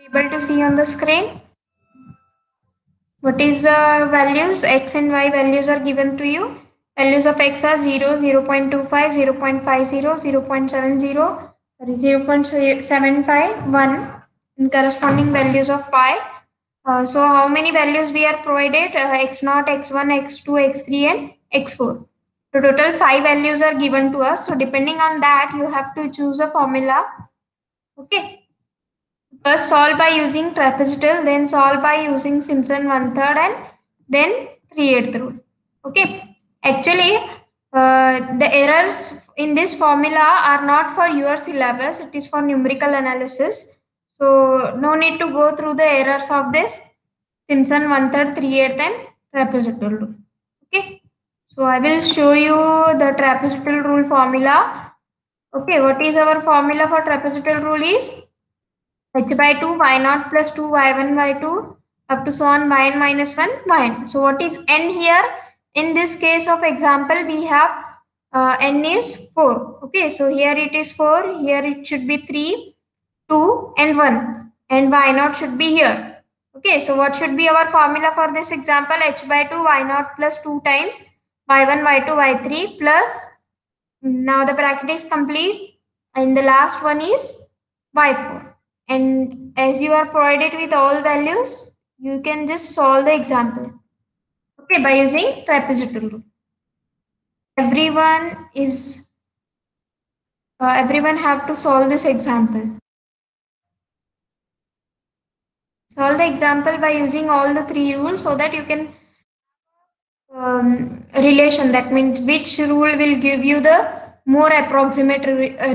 Able to see on the screen what is the values x and y values are given to you. Values of x are 0, 0.25, 0.50, 0.70, sorry, 0.75, 1 and corresponding values of y. So how many values we are provided? X0, x1, x2, x3 and x4. So total 5 values are given to us. So depending on that, you have to choose a formula. Okay. First solve by using trapezoidal, then solve by using Simpson one third, and then 3/8 rule. Okay. Actually, the errors in this formula are not for your syllabus. It is for numerical analysis. So no need to go through the errors of this Simpson one third, 3/8, and trapezoidal rule. Okay. So I will show you the trapezoidal rule formula. Okay. What is our formula for trapezoidal rule is h by 2 y naught plus 2 y1 y2 up to so on yn minus 1 yn. So what is n here? In this case of example, we have n is 4. Okay, so here it is 4, here it should be 3, 2 and 1 and y naught should be here. Okay, so what should be our formula for this example? H by 2 y naught plus 2 times y1 y2 y3 plus, now the bracket is complete and the last one is y4. And as you are provided with all values, you can just solve the example. Okay, by using trapezoidal rule. Everyone have to solve this example. Solve the example by using all the three rules so that you can relation. That means which rule will give you the more approximate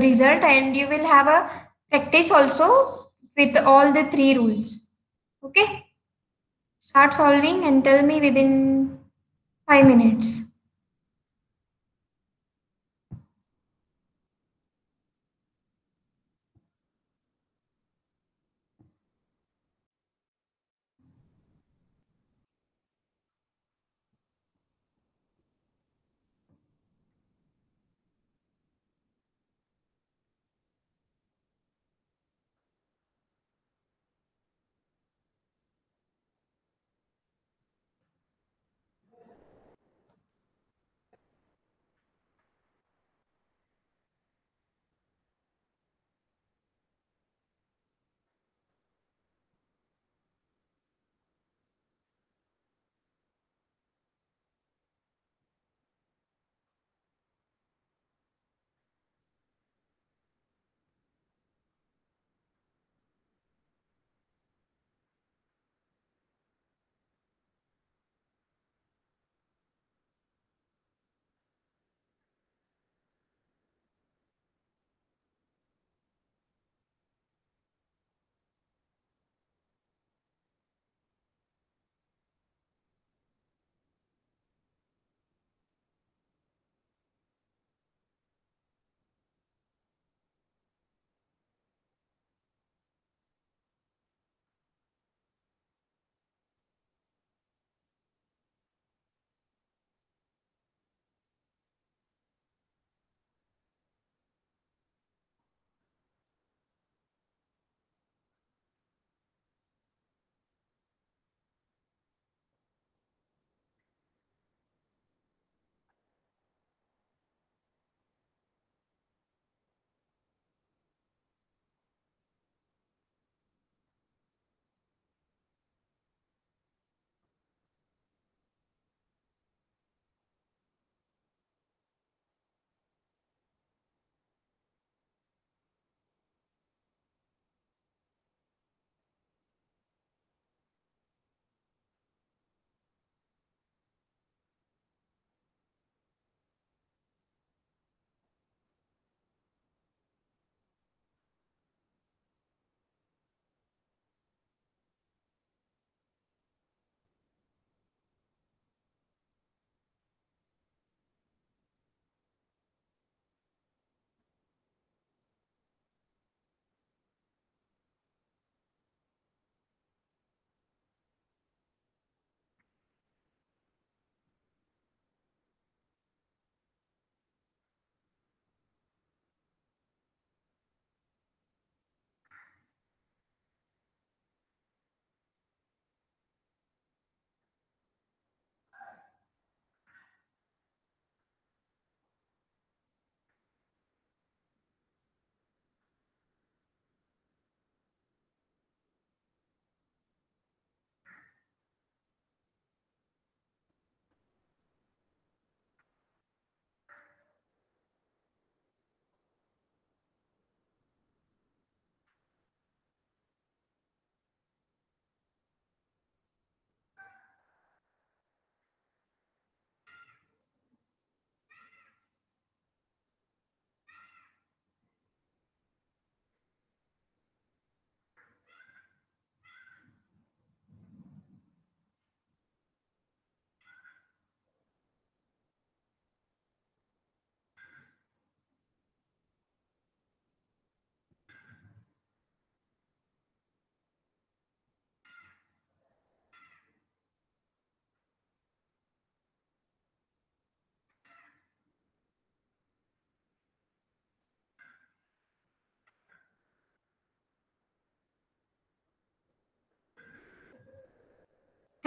result, and you will have a practice also with all the three rules. Okay. Start solving and tell me within 5 minutes.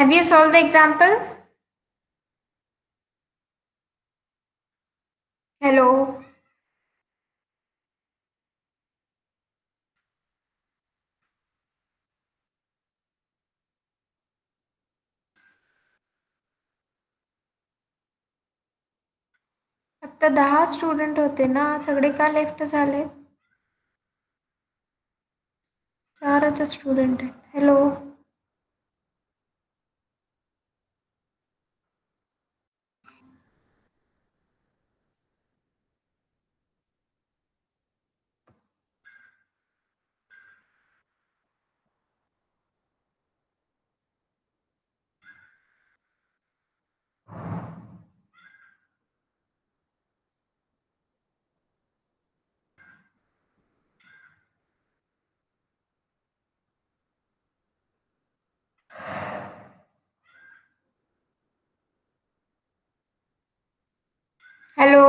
Have you solved the example? Hello. आता 10 student होते ना, सगळे का left झाले? 4च student आहेत. Hello. Hello.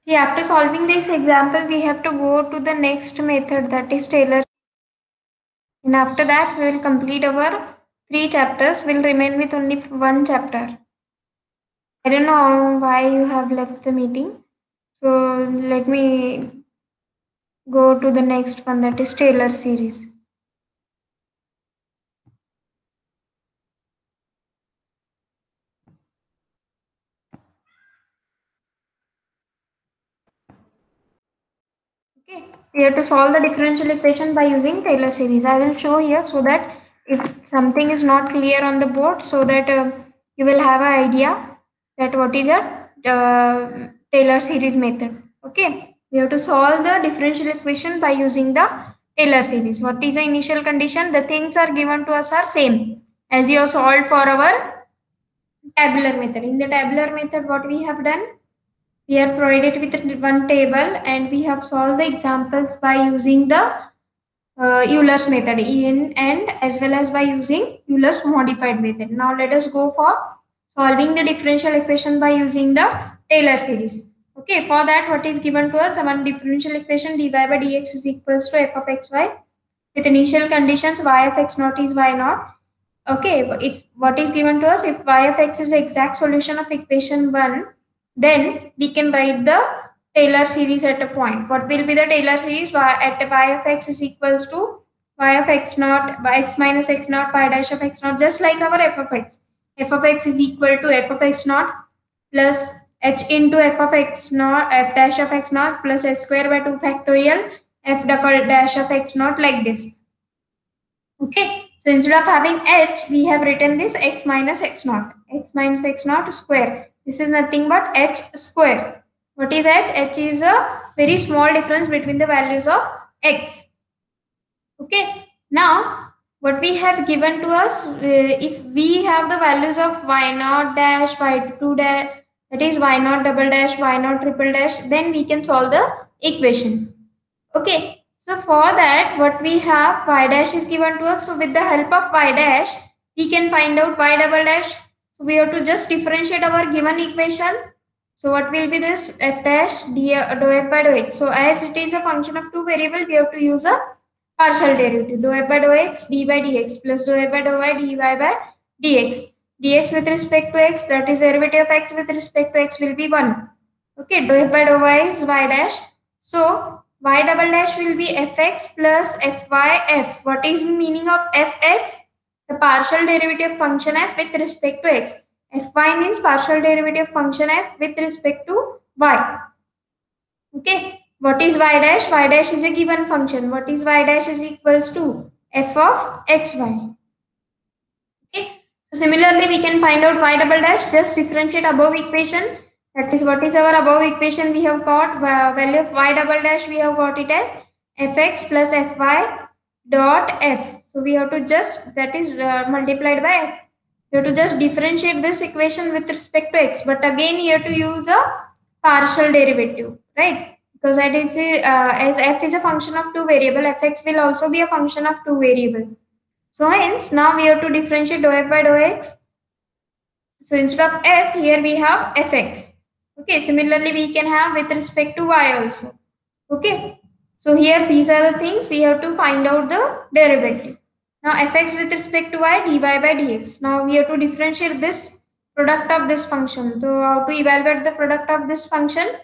See, after solving this example, we have to go to the next method, that is Taylor. And after that, we will complete our 3 chapters. We'll remain with only 1 chapter. I don't know why you have left the meeting. So let me go to the next one, that is Taylor series. Okay, we have to solve the differential equation by using Taylor series. I will show here so that if something is not clear on the board, so that you will have an idea that what is a Taylor series method. Okay, we have to solve the differential equation by using the Taylor series. What is the initial condition? The things are given to us are same as you have solved for our tabular method. In the tabular method, what we have done? We are provided with one table and we have solved the examples by using the Euler's method in and as well as by using Euler's modified method. Now let us go for solving the differential equation by using the Taylor series. Okay, for that what is given to us? One differential equation dy by dx is equals to f of xy with initial conditions y of x naught is y naught. Okay, if what is given to us, if y of x is the exact solution of equation 1, then we can write the Taylor series at a point. What will be the Taylor series? At y of x is equals to y of x naught by x minus x naught pi dash of x naught, just like our f of x. F of x is equal to f of x naught plus h into f of x naught, f dash of x naught plus h square by 2 factorial f double dash of x naught, like this. Okay, so instead of having h, we have written this x minus x naught square. This is nothing but h square. What is h? H is a very small difference between the values of x. Okay, now what we have given to us, if we have the values of y naught dash, y2 dash, that is y naught double dash, y naught triple dash, then we can solve the equation. Okay, so for that what we have, y dash is given to us. So with the help of y dash, we can find out y double dash. So we have to just differentiate our given equation. So what will be this? F dash dou f by dou x. So as it is a function of two variables, we have to use a partial derivative. Dou f by dou x d by dx plus dou f by dou y dy by dx. Dx with respect to x, that is derivative of x with respect to x, will be 1. Okay, dou f by dou y is y dash. So y double dash will be fx plus fyf. What is meaning of fx? The partial derivative function f with respect to x. Fy means partial derivative function f with respect to y. Okay, what is y dash? Y dash is a given function. What is y dash is equals to? f of xy. Okay. So similarly, we can find out y double dash. Just differentiate above equation. That is, what is our above equation? We have got value of y double dash. We have got it as fx plus fy dot f. So we have to just, that is multiplied by f. You have to just differentiate this equation with respect to x. But again, you have to use a partial derivative, right? Because that is as f is a function of two variable, fx will also be a function of two variable. So hence now we have to differentiate dou f by dou x. So instead of f, here we have fx. Okay, similarly we can have with respect to y also. Okay, so here these are the things we have to find out the derivative. Now fx with respect to y, dy by dx. Now we have to differentiate this product of this function. So how to evaluate the product of this function?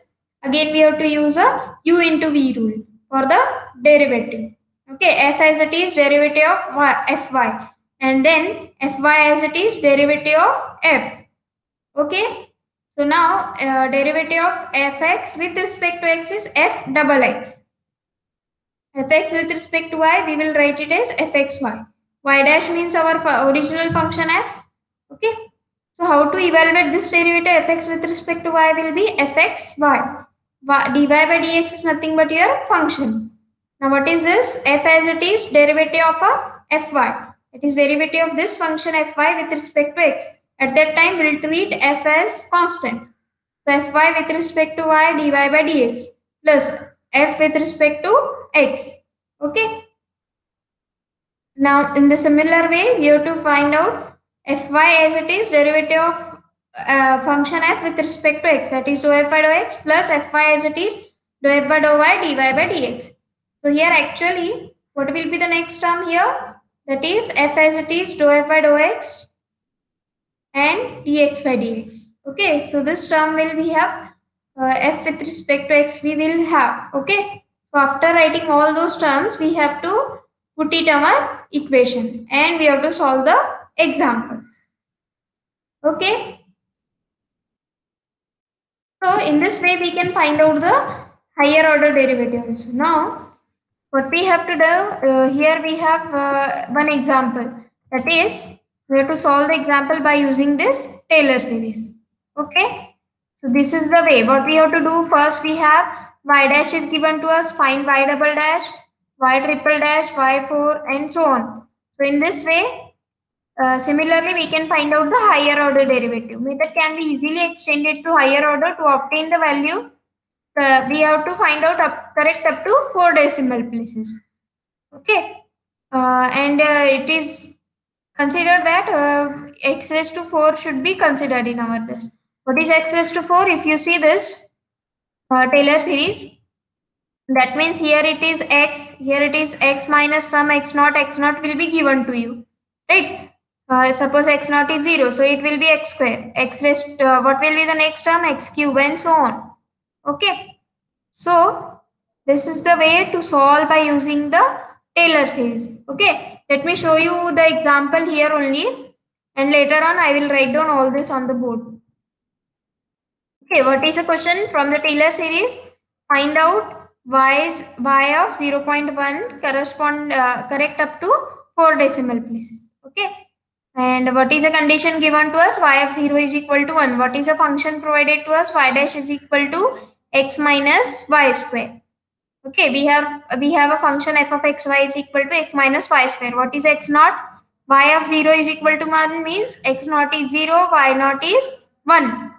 Again we have to use a u into v rule for the derivative. Okay, f as it is derivative of fy, and then fy as it is derivative of f. Okay, so now derivative of fx with respect to x is f double x. Fx with respect to y, we will write it as fxy. Y dash means our original function f. Okay, so how to evaluate this derivative fx with respect to y will be fxy. Dy by dx is nothing but your function. Now what is this? F as it is derivative of a fy. It is derivative of this function fy with respect to x. At that time we will treat f as constant. So fy with respect to y dy by dx plus f with respect to x. Okay. Now in the similar way we have to find out fy as it is derivative of function f with respect to x, that is dou f by dou x plus fy as it is dou f by dou y dy by dx. So here actually what will be the next term here? That is f as it is dou f by dou x and dx by dx. Okay, so this term will we have f with respect to x we will have. Okay, so after writing all those terms we have to put it on our equation and we have to solve the examples. Okay, so in this way we can find out the higher order derivatives. Now what we have to do here, we have one example, that is we have to solve the example by using this Taylor series. Okay, so this is the way. What we have to do first, we have y dash is given to us, find y double dash, y triple dash, y4 and so on. So in this way similarly we can find out the higher order derivative. Method can be easily extended to higher order. To obtain the value we have to find out correct up to 4 decimal places. Okay, and it is considered that x raised to 4 should be considered in our test. What is x raised to 4? If you see this Taylor series, that means here it is x, here it is x minus some x naught will be given to you, right? Suppose x naught is 0, so it will be x square. X raised what will be the next term? X cube and so on. Okay, so this is the way to solve by using the Taylor series. Okay, let me show you the example here only, and later on I will write down all this on the board. Okay, what is the question from the Taylor series? Find out y of 0.1 correspond correct up to 4 decimal places. Okay, and what is the condition given to us? Y of 0 is equal to 1. What is the function provided to us? Y dash is equal to x minus y square. Okay, we have a function f of x y is equal to x minus y square. What is x naught? Y of 0 is equal to 1 means x naught is 0, y naught is 1.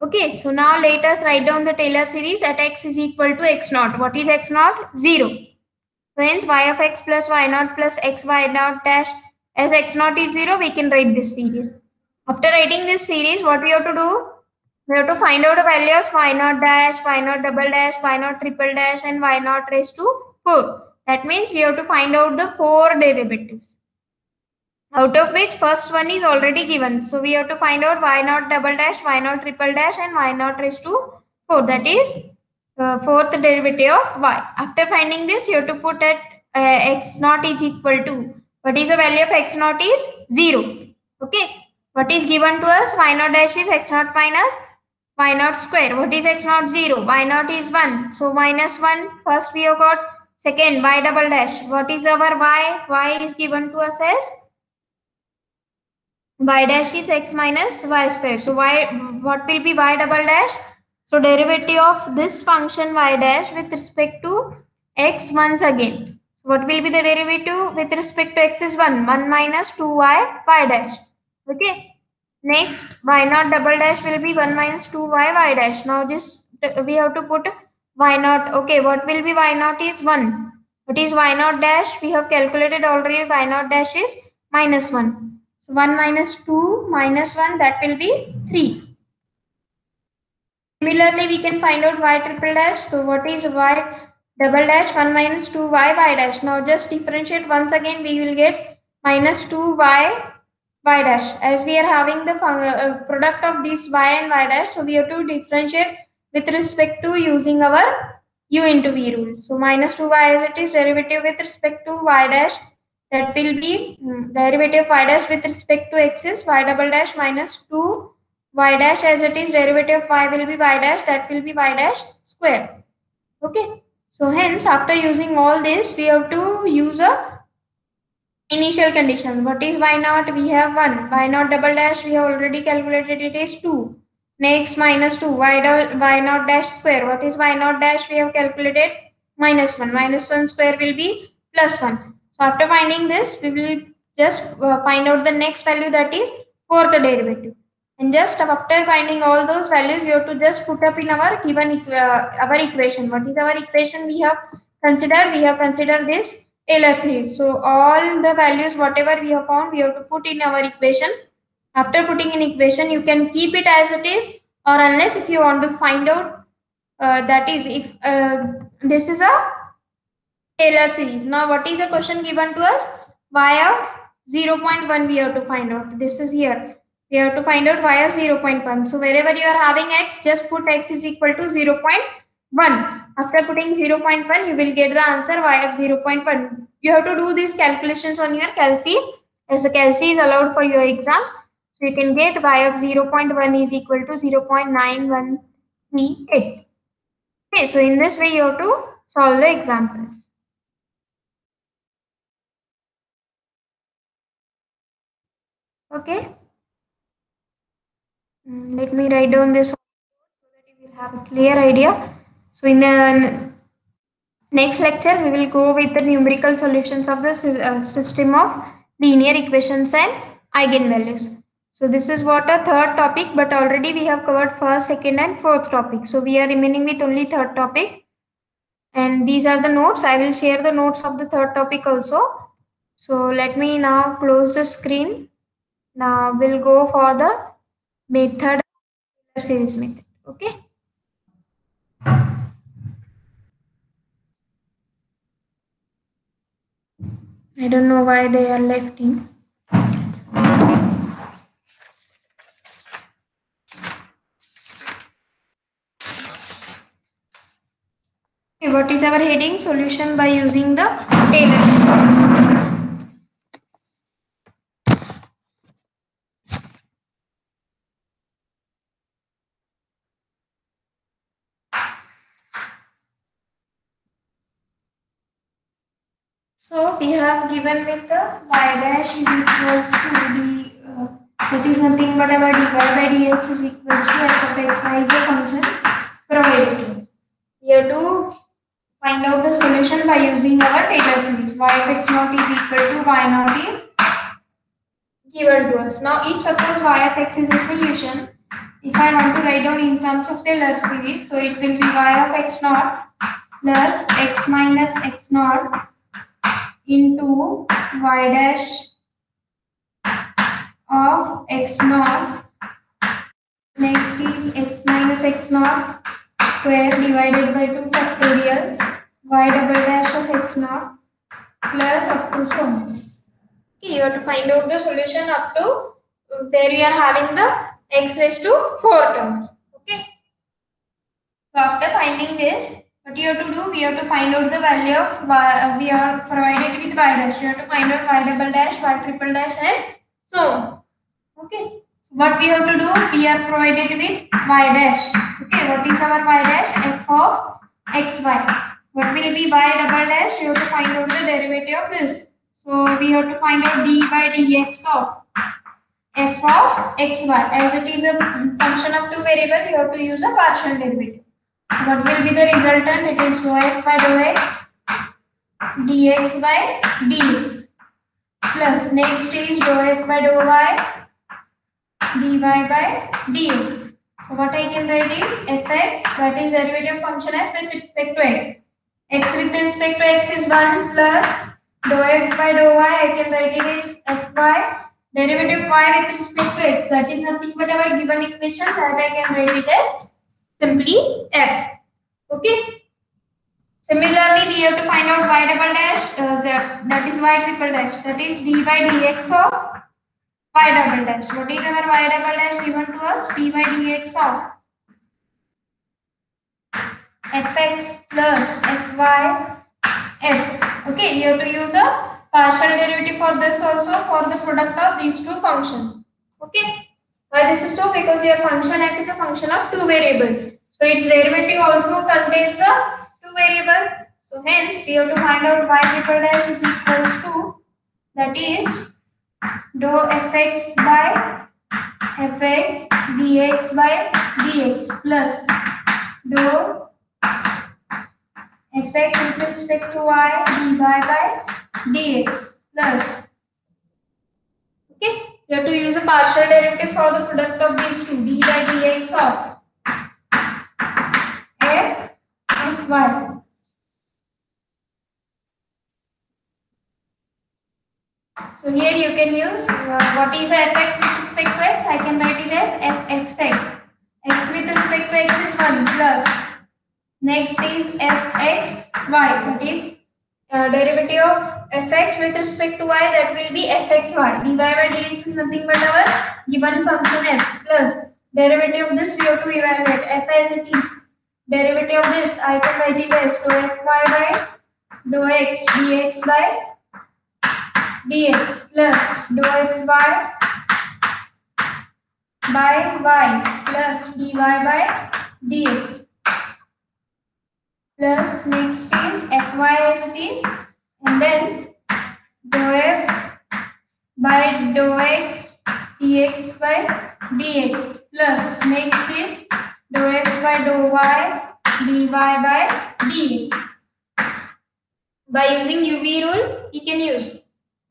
Okay, so now let us write down the Taylor series at x is equal to x naught. What is x naught? 0. So hence y of x plus y naught plus x y naught dash, as x naught is 0, we can write this series. After writing this series, what we have to do? We have to find out the values y naught dash, y naught double dash, y naught triple dash and y naught raised to 4. That means we have to find out the 4 derivatives, out of which first one is already given. So we have to find out y naught double dash, y naught triple dash and y naught raised to 4. That is fourth derivative of y. After finding this, you have to put at x naught is equal to, what is the value of x naught is 0. Okay, what is given to us? Y naught dash is x naught minus y naught square. What is x naught? 0. Y naught is 1. So minus 1. First we have got Second, y double dash. What is our y? Y is given to us as y dash is x minus y square. So y, what will be y double dash? So derivative of this function y dash with respect to x once again. So what will be the derivative with respect to x is 1. 1 minus 2y y dash. Okay. Next, y naught double dash will be 1 minus 2y y dash. Now this we have to put y naught. Okay, what will be y naught is 1. What is y naught dash? We have calculated already. Y naught dash is minus 1. So 1 minus 2 minus 1, that will be 3. Similarly, we can find out y triple dash. So what is y double dash? 1 minus 2y y dash. Now just differentiate once again. We will get minus 2y y dash. As we are having the product of this y and y dash, so we have to differentiate with respect to using our u into v rule. So minus 2y as it is derivative with respect to y dash, that will be derivative of y dash with respect to x is y double dash minus 2 y dash as it is derivative of y will be y dash, that will be y dash square. Okay. So hence after using all this, we have to use a initial condition. What is y naught? We have 1. Y naught double dash, we have already calculated, it is 2. Next minus 2. Y naught dash square. What is y naught dash? We have calculated minus 1. Minus 1 square will be plus 1. So after finding this, we will just find out the next value, that is fourth derivative. And just after finding all those values, we have to just put up in our given our equation. What is our equation we have considered? We have considered this Taylor series. So all the values whatever we have found, we have to put in our equation. After putting in equation, you can keep it as it is, or unless if you want to find out, that is if this is a Taylor series. Now what is the question given to us? Y of 0.1 we have to find out. This is here. We have to find out y of 0.1. So wherever you are having x, just put x is equal to 0.1. After putting 0.1, you will get the answer y of 0.1. You have to do these calculations on your Calci, as the Calci is allowed for your exam. So you can get y of 0.1 is equal to 0.9138. Okay, so in this way you have to solve the examples. Okay. Let me write down this so that you will have a clear idea. So in the next lecture, we will go with the numerical solutions of the system of linear equations and eigenvalues. So this is what a third topic, but already we have covered first, second and fourth topic. So we are remaining with only third topic. And these are the notes. I will share the notes of the third topic also. So let me now close the screen. Now we'll go for the method series method. Okay. I don't know why they are left in. Okay, what is our heading? Solution by using the Taylor series. So we have given with the y dash is equals to the that is nothing but our dy by dx is equals to f of x. Y is a function provided to us. We have to find out the solution by using our Taylor series. Y of x naught is equal to y naught is given to us. Now if suppose y of x is a solution, if I want to write down in terms of Taylor series, so it will be y of x naught plus x minus x naught into y dash of x naught. Next is x minus x naught square divided by 2 factorial y double dash of x naught plus up to so on. Okay, you have to find out the solution up to where you are having the x raised to 4 terms. Okay. So after finding this, what you have to do? We have to find out the value of y. We are provided with y dash. You have to find out y double dash, y triple dash, and so on. Okay. So what we have to do? We are provided with y dash. Okay. What is our y dash? F of xy. What will be y double dash? You have to find out the derivative of this. So we have to find out d by dx of f of xy. As it is a function of two variables, you have to use a partial derivative. So what will be the resultant? It is dou f by dou x dx by dx plus next is dou f by dou y dy by dx. So what I can write is fx, that is derivative function f with respect to x. X with respect to x is 1 plus dou f by dou y, I can write it is fy. Derivative y with respect to x, that is nothing but our given equation, that I can write it as simply f. Okay. Similarly, we have to find out y double dash, that is y triple dash, that is d by dx of y double dash. What is our y double dash given to us? d by dx of fx plus fy f. Okay, you have to use a partial derivative for this also, for the product of these two functions. Okay, why this is so? Because your function f is a function of two variables, so its derivative also contains the two variable. So hence we have to find out y triple dash is equals to, that is dou fx by fx dx by dx plus dou fx with respect to y dy by dx plus, okay, you have to use a partial derivative for the product of these two, d by dx of f fy. So here you can use what is fx with respect to x? I can write it as fxx. X with respect to x is 1 plus next is fxy, that is derivative of fx with respect to y, that will be fxy. dy by dx is nothing but our given function f plus derivative of this we have to evaluate f as it is. Derivative of this I can write it as dou fy by dou x dx by dx plus dou fy by y plus dy by dx plus next is fy as it is, and then dou f by dou x dx by dx plus next is dou f by dou y dy by dx. By using UV rule, you can use,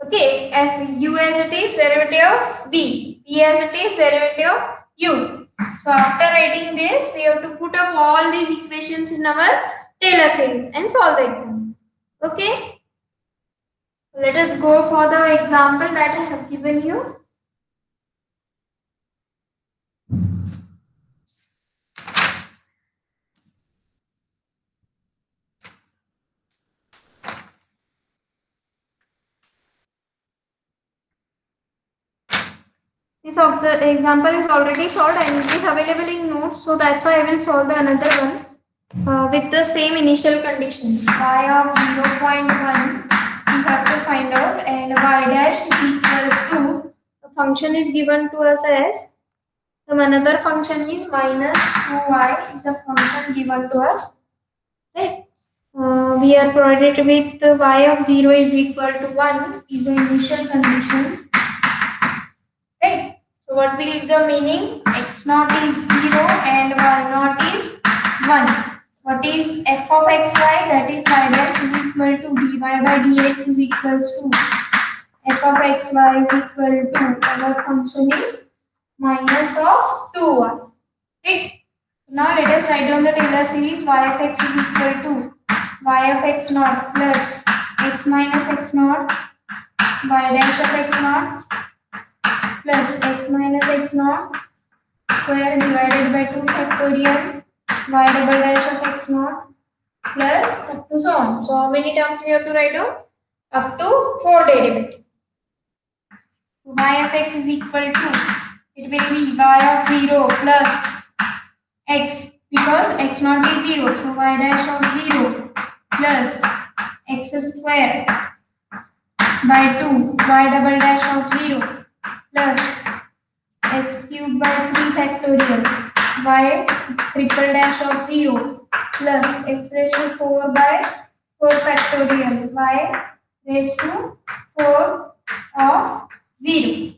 okay, f u as it is derivative of v, v as it is derivative of u. So after writing this, we have to put up all these equations in our Taylor series and solve the exam. Okay. Let us go for the example that I have given you. This example is already solved and it is available in notes, so that's why I will solve the another one with the same initial conditions. Y of 0.1 we have to find out, and y dash is equals to, the function is given to us as, some another function is minus 2y is a function given to us, right? We are provided with y of 0 is equal to 1 is the initial condition, right? So what will be the meaning? X naught is 0 and y naught is 1. What is f of xy? That is y dash is equal to dy by dx is equals to f of xy is equal to, our function is minus of 2y. Right? Now let us write down the Taylor series. Y of x is equal to y of x naught plus x minus x naught y dash of x naught plus x minus x naught square divided by 2 factorial y double dash of x naught plus up to so on. So how many terms we have to write down? Up to 4 derivatives. Y of x is equal to, it will be y of 0 plus x, because x naught is 0, so y dash of 0 plus x square by 2 y double dash of 0 plus x cube by 3 factorial y triple dash of 0 plus x raised to 4 by 4 factorial y raised to 4 of 0.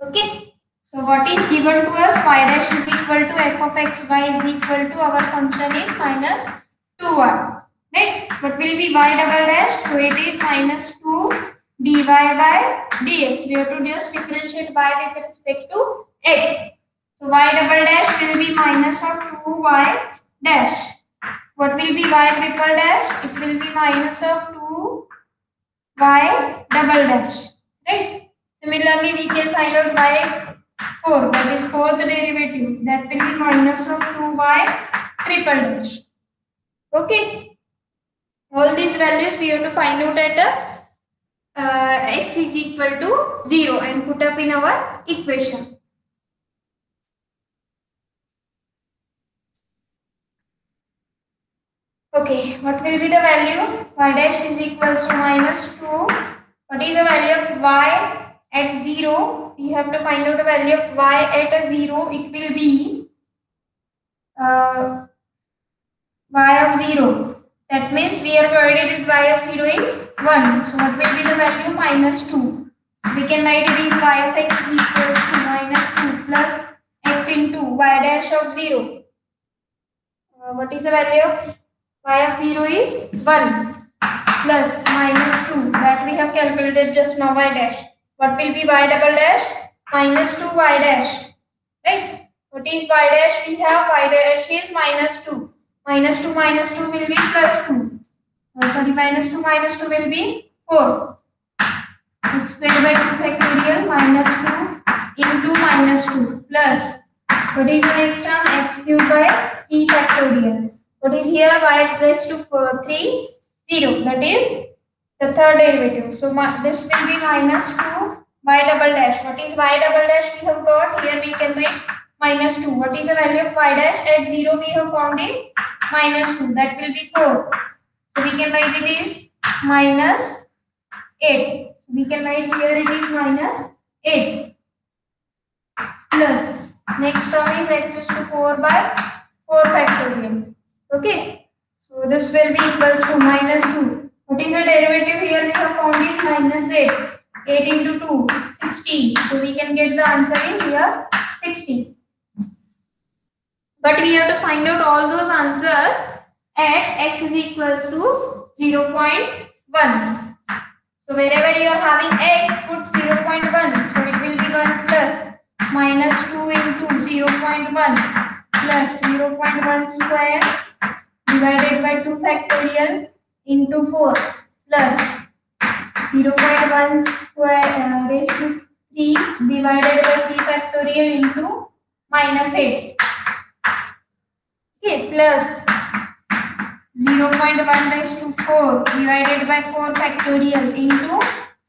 Okay. So what is given to us? Y dash is equal to f of x, y is equal to our function is minus 2y. Right? What will be y double dash? So it is minus 2 dy by dx. We have to just differentiate y with respect to x. So y double dash will be minus of 2y dash. What will be y triple dash? It will be minus of 2y double dash. Right? Similarly, we can find out y4, that is fourth derivative. That will be minus of 2y triple dash. Okay. All these values we have to find out at x is equal to 0 and put up in our equation. Okay, what will be the value? Y dash is equals to minus 2. What is the value of y at 0? We have to find out the value of y at 0. It will be y of 0. That means we are provided with y of 0 is 1. So what will be the value? Minus 2. We can write it is y of x is equals to minus 2 plus x into y dash of 0. What is the value of y of 0 is 1 plus minus 2 that we have calculated just now y dash. What will be y double dash? Minus 2 y dash. Right? What is y dash? We have y dash is minus 2. Minus 2 will be plus 2. Minus 2 will be 4. X squared by 2 factorial minus 2 into minus 2 plus. What is the next term? X cubed by 3 factorial. What is here? Y raised to 3, 0. That is the third derivative. So this will be minus 2 y double dash. What is y double dash? We have got here. We can write minus 2. What is the value of y dash? At 0 we have found is minus 2. That will be 4. So we can write it is minus 8. So we can write here it is minus 8 plus next term is x raised to 4 by 4 factorial. Okay. So this will be equals to minus 2. What is the derivative here? We have found is minus 8. 8 into 2, 16. So we can get the answer is here 16. But we have to find out all those answers at x is equals to 0.1. So wherever you are having x, put 0.1. So it will be 1 plus minus 2 into 0.1 plus 0.1 square divided by 2 factorial into 4 plus 0.1 square raised to 3 divided by 3 factorial into minus 8. Okay, plus 0.1 raised to 4 divided by 4 factorial into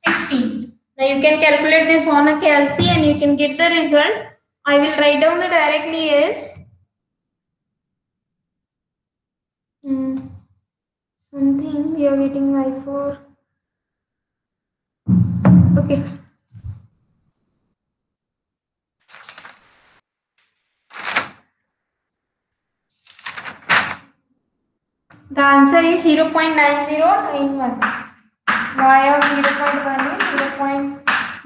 16. Now you can calculate this on a calc and you can get the result. I will write down the directly as something we are getting y4. Okay. The answer is 0.9091. Y of 0.1 is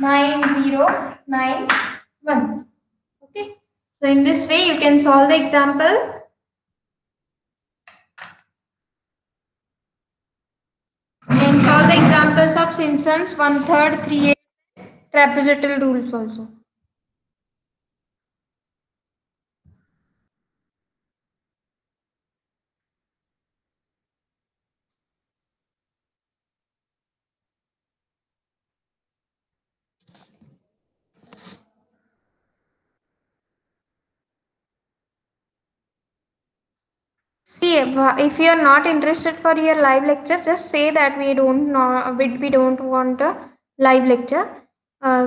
0.9091. Okay. So in this way you can solve the example. And solve the examples of Simpson's 1/3, 3/8 trapezoidal rules also. See, if you are not interested for your live lecture, just say that we don't know, we don't want a live lecture.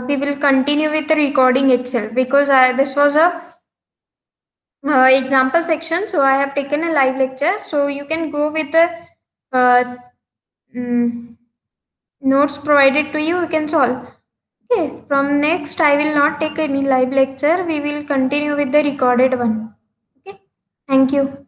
We will continue with the recording itself because this was a example section. So I have taken a live lecture. So you can go with the notes provided to you. You can solve. Okay. From next, I will not take any live lecture. We will continue with the recorded one. Okay. Thank you.